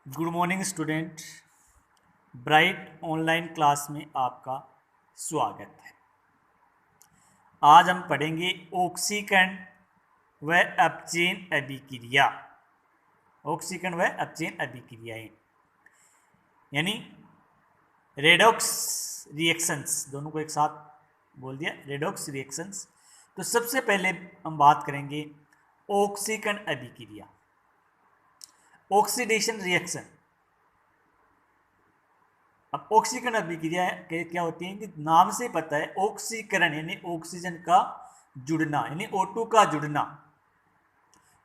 Good morning student. Bright online class में आपका स्वागत है। आज हम पढ़ेंगे ऑक्सीकरण व अपचयन अभिक्रिया। ऑक्सीकरण व अपचयन अभिक्रियाएं यानी रेडॉक्स रिएक्शंस, दोनों को एक साथ बोल दिया, रेडॉक्स रिएक्शंस। तो सबसे पहले हम बात करेंगे ऑक्सीकरण अभिक्रिया, ऑक्सीडेशन रिएक्शन। अब ऑक्सीकरण अभिक्रिया क्या होती है कि नाम से पता है, ऑक्सीकरण यानी ऑक्सीजन का जुड़ना यानी O2 का जुड़ना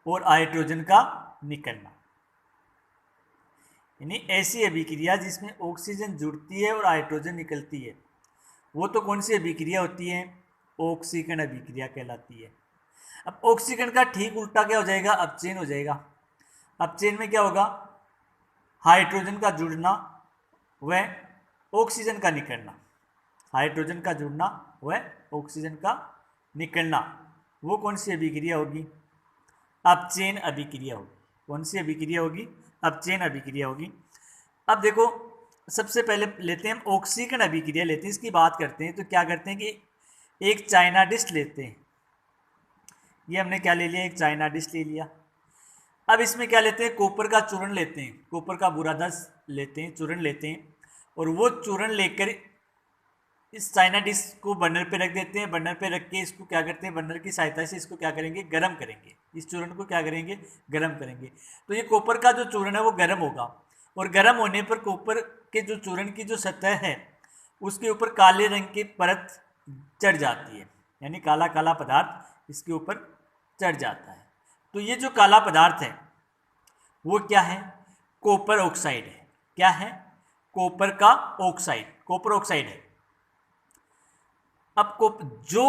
और हाइड्रोजन का निकलना, यानी ऐसी अभिक्रिया जिसमें ऑक्सीजन जुड़ती है और हाइड्रोजन निकलती है, वो तो कौन सी अभिक्रिया होती है? ऑक्सीकरण अभिक्रिया कहलाती है। अब ऑक्सीकरण का ठीक उल्टा क्या हो जाएगा? अपचयन हो जाएगा। अपचयन में क्या होगा? हाइड्रोजन का जुड़ना व ऑक्सीजन का निकलना, हाइड्रोजन का जुड़ना व ऑक्सीजन का निकलना, वो कौन सी अभिक्रिया होगी? अपचयन अभिक्रिया होगी। कौन सी अभिक्रिया होगी? अपचयन अभिक्रिया होगी। अब देखो, सबसे पहले लेते हैं हम ऑक्सीकरण अभिक्रिया लेते हैं, इसकी बात करते हैं। तो क्या करते हैं कि एक चाइना डिश लेते हैं। ये हमने क्या ले लिया? एक चाइना डिश ले लिया। अब इसमें क्या लेते हैं? कॉपर का चूर्ण लेते हैं, कॉपर का बुरादा लेते हैं, चूर्ण लेते हैं, और वो चूर्ण लेकर इस चाइना डिश को बर्नर पे रख देते हैं। बर्नर पे रख के इसको क्या करते हैं? बर्नर की सहायता से इसको क्या करेंगे? गर्म करेंगे। इस चूर्ण को क्या करेंगे? गर्म करेंगे। तो ये कॉपर का जो चूर्ण है वो गर्म होगा, और गर्म होने पर कॉपर के जो चूर्ण की जो सतह है उसके ऊपर काले रंग की परत चढ़ जाती है, यानी काला काला पदार्थ इसके ऊपर चढ़ जाता है। तो ये जो काला पदार्थ है वो क्या है? कॉपर ऑक्साइड है। क्या है? कॉपर का ऑक्साइड, कॉपर ऑक्साइड है। अब जो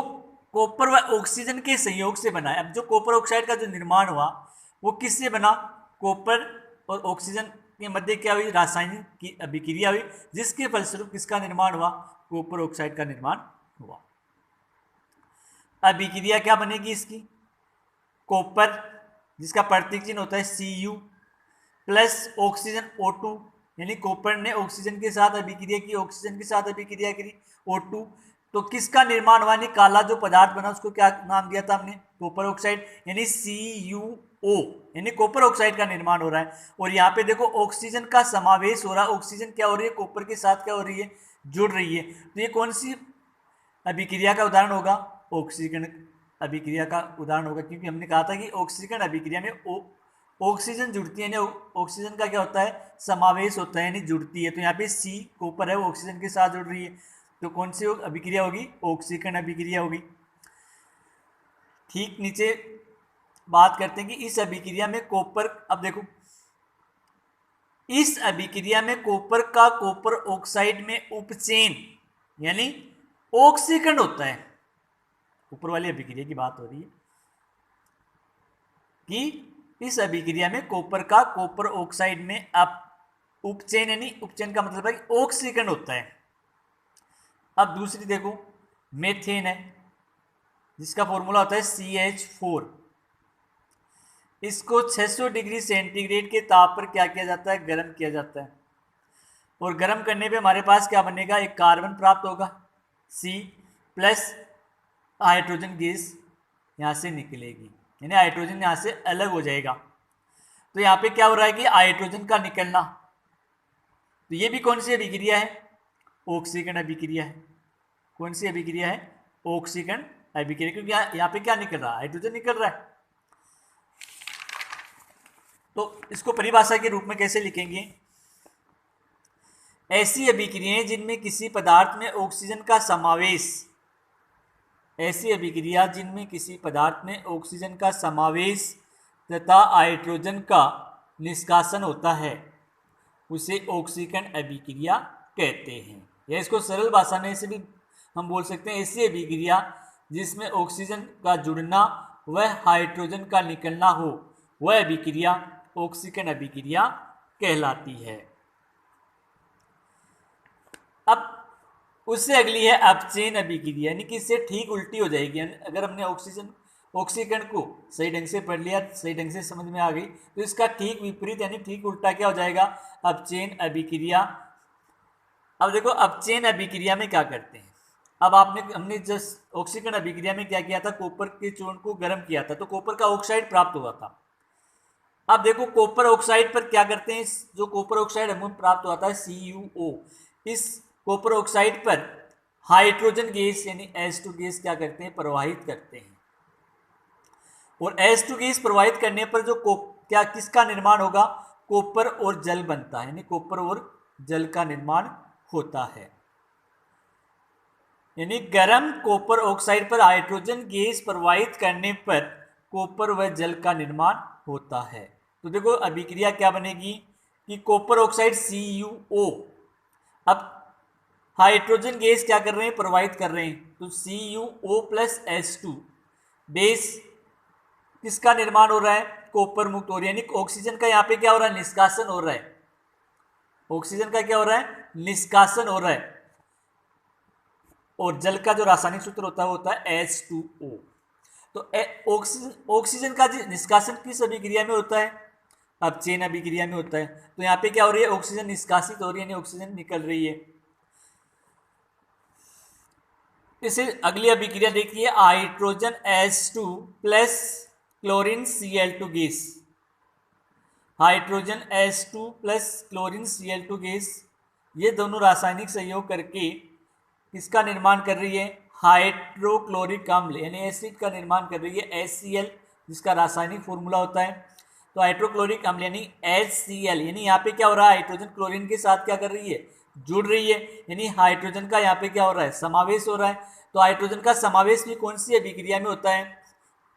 कॉपर व ऑक्सीजन के संयोग से बना है, अब जो कॉपर ऑक्साइड का जो निर्माण हुआ वो किससे बना? कॉपर और ऑक्सीजन के मध्य क्या हुई? रासायनिक की अभिक्रिया हुई, जिसके फलस्वरूप किसका निर्माण हुआ? कॉपर ऑक्साइड का निर्माण हुआ। अभिक्रिया क्या बनेगी इसकी? कॉपर, जिसका प्रतीक चिन्ह होता है Cu, प्लस ऑक्सीजन O2, यानी कॉपर ने ऑक्सीजन के साथ अभिक्रिया की, ऑक्सीजन के साथ अभिक्रिया करी O2, तो किसका निर्माण हुआ? यानी काला जो पदार्थ बना उसको क्या नाम दिया था हमने? कॉपर ऑक्साइड, यानी CuO, यानी कॉपर ऑक्साइड का निर्माण हो रहा है। और यहाँ पे देखो ऑक्सीजन का समावेश हो रहा है। ऑक्सीजन क्या हो रही है? कॉपर के साथ क्या हो रही है? जुड़ रही है। तो ये कौन सी अभिक्रिया का उदाहरण होगा? ऑक्सीकरण अभिक्रिया का उदाहरण होगा, क्योंकि हमने कहा था कि ऑक्सीकरण अभिक्रिया में ऑक्सीजन जुड़ती है, यानी ऑक्सीजन का क्या होता है? समावेश होता है, यानी जुड़ती है। तो यहाँ पे C कॉपर है, वो ऑक्सीजन के साथ जुड़ रही है, तो कौन सी अभिक्रिया होगी? ऑक्सीकरण अभिक्रिया होगी। ठीक नीचे बात करते हैं कि इस अभिक्रिया में कॉपर, अब देखो इस अभिक्रिया में कॉपर का कॉपर ऑक्साइड में उपचयन यानी ऑक्सीकरण होता है। ऊपर वाली अभिक्रिया की बात हो रही है कि इस अभिक्रिया में कॉपर का कॉपर ऑक्साइड में उपचयन, यानी उपचयन का मतलब है कि ऑक्सीकरण होता है। अब दूसरी देखो, मेथेन है, जिसका फॉर्मूला होता है CH4। इसको 600 डिग्री सेंटीग्रेड के ताप पर क्या किया जाता है? गर्म किया जाता है, और गर्म करने पे हमारे पास क्या बनेगा? एक कार्बन प्राप्त होगा C, प्लस हाइड्रोजन गैस यहाँ से निकलेगी, यानी हाइड्रोजन यहाँ से अलग हो जाएगा। तो यहाँ पे क्या हो रहा है कि हाइड्रोजन का निकलना, तो ये भी कौन सी अभिक्रिया है? ऑक्सीकरण अभिक्रिया है। कौन सी अभिक्रिया है? ऑक्सीकरण अभिक्रिया, क्योंकि यहाँ पे क्या निकल रहा है? हाइड्रोजन निकल रहा है। तो इसको परिभाषा के रूप में कैसे लिखेंगे? ऐसी अभिक्रियाएं जिनमें किसी पदार्थ में ऑक्सीजन का समावेश, ऐसी अभिक्रिया जिनमें किसी पदार्थ में ऑक्सीजन का समावेश तथा हाइड्रोजन का निष्कासन होता है उसे ऑक्सीकरण अभिक्रिया कहते हैं। या इसको सरल भाषा में से भी हम बोल सकते हैं, ऐसी अभिक्रिया जिसमें ऑक्सीजन का जुड़ना व हाइड्रोजन का निकलना हो, वह अभिक्रिया ऑक्सीकरण अभिक्रिया कहलाती है। अब उससे अगली है अपचयन अभिक्रिया, यानी कि इससे ठीक उल्टी हो जाएगी। अगर हमने ऑक्सीकरण को सही ढंग से पढ़ लिया, सही ढंग से समझ में आ गई, तो इसका ठीक विपरीत यानी ठीक उल्टा क्या हो जाएगा, अपचयन अभिक्रिया। अब देखो अपचयन अभिक्रिया में क्या करते हैं, अब हमने जस्ट ऑक्सीकरण अभिक्रिया में क्या किया था, कॉपर के चूर्ण को गर्म किया था तो कॉपर का ऑक्साइड प्राप्त हुआ था। अब देखो कॉपर ऑक्साइड पर क्या करते हैं, जो कॉपर ऑक्साइड हमें प्राप्त हुआ था CuO, इस कॉपर ऑक्साइड पर हाइड्रोजन गैस यानी H2 गैस क्या करते हैं, प्रवाहित करते हैं। और H2 गैस प्रवाहित करने पर जो क्या किसका निर्माण होगा, कॉपर और जल बनता है, यानी कॉपर और जल का निर्माण होता है। यानी गर्म कॉपर ऑक्साइड पर हाइड्रोजन गैस प्रवाहित करने पर कॉपर व जल का निर्माण होता है। तो देखो अभिक्रिया क्या बनेगी कि कॉपर ऑक्साइड CuO, अब हाइड्रोजन गैस क्या कर रहे हैं, प्रवाहित कर रहे हैं, तो CuO प्लस H2 बेस किसका निर्माण हो रहा है, कॉपर मुक्त हो रही है, यानी ऑक्सीजन का यहाँ पे क्या हो रहा है, निष्कासन हो रहा है, ऑक्सीजन का क्या हो रहा है, निष्कासन हो रहा है। और जल का जो रासायनिक सूत्र होता है वो होता है H2O। तो ऑक्सीजन का निष्कासन किस अभिक्रिया में होता है, अपचयन अभिक्रिया में होता है। तो यहाँ पे क्या हो रही है, ऑक्सीजन निष्कासित हो रही है, यानी ऑक्सीजन निकल रही है। इसे अगली अभिक्रिया देखिए, hydrogen H2 plus chlorine Cl2 gas, hydrogen H2 plus chlorine Cl2 gas, ये दोनों रासायनिक सहयोग करके किसका निर्माण कर रही है, हाइड्रोक्लोरिक अम्ल यानी एसिड का निर्माण कर रही है, HCl, जिसका रासायनिक फॉर्मूला होता है। तो हाइड्रोक्लोरिक अम्ल यानी HCl, यानी यहाँ पे क्या हो रहा है, हाइड्रोजन क्लोरीन के साथ क्या कर रही है, जुड़ रही है, यानी हाइड्रोजन का यहाँ पे क्या हो रहा है, समावेश हो रहा है। तो हाइड्रोजन का समावेश भी कौन सी अभिक्रिया में होता है,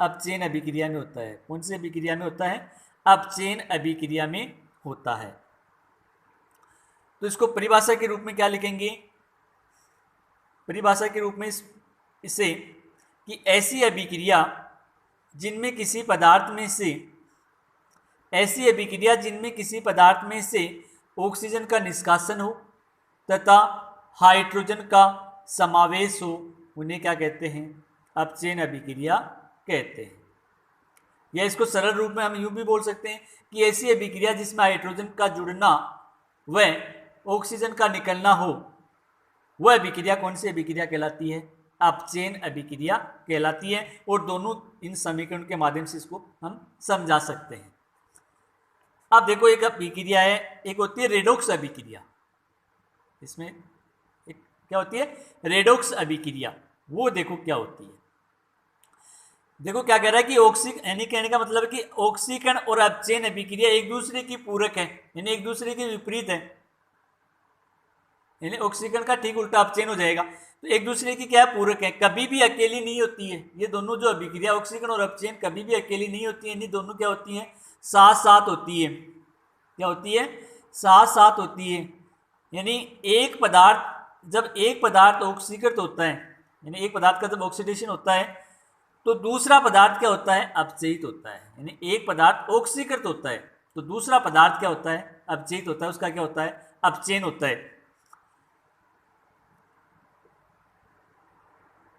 अपचयन अभिक्रिया में होता है। कौन सी अभिक्रिया में होता है, अपचयन अभिक्रिया में होता है। तो इसको परिभाषा के रूप में क्या लिखेंगे, परिभाषा के रूप में इसे कि ऐसी अभिक्रिया जिनमें किसी पदार्थ में से, ऐसी अभिक्रिया जिनमें किसी पदार्थ में से ऑक्सीजन का निष्कासन हो तथा हाइड्रोजन का समावेश हो, उन्हें क्या कहते हैं, अपचयन अभिक्रिया कहते हैं। या इसको सरल रूप में हम यूं भी बोल सकते हैं कि ऐसी अभिक्रिया जिसमें हाइड्रोजन का जुड़ना व ऑक्सीजन का निकलना हो, वह अभिक्रिया कौन सी अभिक्रिया कहलाती है, अपचयन अभिक्रिया कहलाती है। और दोनों इन समीकरण के माध्यम से इसको हम समझा सकते हैं। अब देखो एक अभिक्रिया है, एक होती है रेडॉक्स अभिक्रिया, इसमें एक क्या होती है, रेडॉक्स अभिक्रिया, वो देखो क्या होती है। देखो क्या कह रहा है कि ऑक्सीकरण, यानी कहने का मतलब है कि ऑक्सीकरण और अपचयन अभिक्रिया एक दूसरे की पूरक है, यानी एक दूसरे के विपरीत है, यानी ऑक्सीकरण का ठीक उल्टा अपचयन हो जाएगा। तो एक दूसरे की क्या पूरक है, कभी भी अकेली नहीं होती है। ये दोनों जो अभिक्रिया ऑक्सीकरण और अपचयन कभी भी अकेली नहीं होती है, यानी दोनों क्या होती हैं, साथ साथ होती है। क्या होती है, साथ साथ होती है। यानी एक पदार्थ, जब एक पदार्थ ऑक्सीकृत होता है, यानी एक पदार्थ का जब ऑक्सीडेशन होता है तो दूसरा पदार्थ क्या होता है, अपचयित होता है। यानी एक पदार्थ ऑक्सीकृत होता है तो दूसरा पदार्थ क्या होता है, अपचयित होता है, उसका क्या होता है, अपचयन होता है।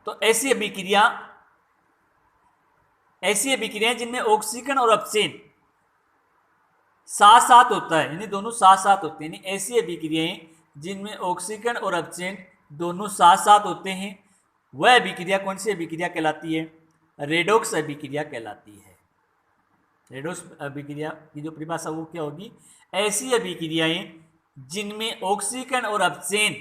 तो ऐसी अभिक्रियाएं जिनमें ऑक्सीकरण और अपचयन साथ साथ होता है, यानी दोनों साथ साथ होते हैं, यानी ऐसी अभिक्रियाएं जिनमें ऑक्सीकरण और अपचयन दोनों साथ साथ होते हैं, वह अभिक्रिया कौन सी अभिक्रिया कहलाती है, रेडॉक्स अभिक्रिया कहलाती है। रेडॉक्स अभिक्रिया की जो परिभाषा वो क्या होगी, ऐसी अभिक्रियाएं जिनमें ऑक्सीकरण और अपचयन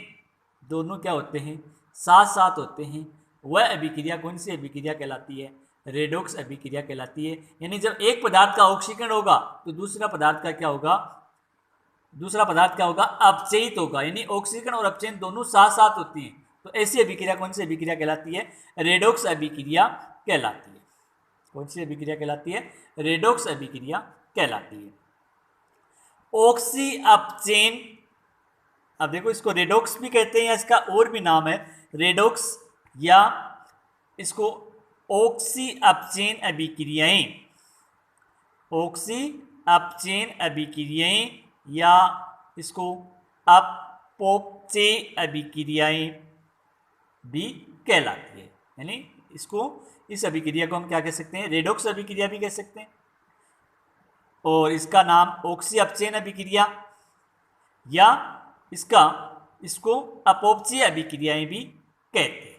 दोनों क्या होते हैं, साथ साथ होते हैं, वह अभिक्रिया कौन सी अभिक्रिया कहलाती है, रेडॉक्स अभिक्रिया कहलाती है। यानी जब एक पदार्थ का ऑक्सीकरण होगा तो दूसरा पदार्थ का क्या होगा, अपचयित होगा, यानी ऑक्सीकरण और अपचयन दोनों साथ साथ होती हैं। तो ऐसी अभिक्रिया कौन सी अभिक्रिया कहलाती है, रेडॉक्स अभिक्रिया कहलाती है। कौन सी अभिक्रिया कहलाती है, रेडॉक्स अभिक्रिया कहलाती है। ऑक्सी अपचयन, अब देखो इसको रेडॉक्स भी कहते हैं या इसका और भी नाम है रेडॉक्स, या इसको ऑक्सी अपचयन अभिक्रियाएं, ऑक्सी अपचयन अभिक्रियाएं, या इसको अपचय अभिक्रियाएं भी कहलाती है। यानी इसको इस अभिक्रिया को हम क्या कह सकते हैं, रेडॉक्स अभिक्रिया भी कह सकते हैं, और इसका नाम ऑक्सी अपचयन अभिक्रिया या इसको अपॉपचयी अभिक्रियाएं भी कहते हैं।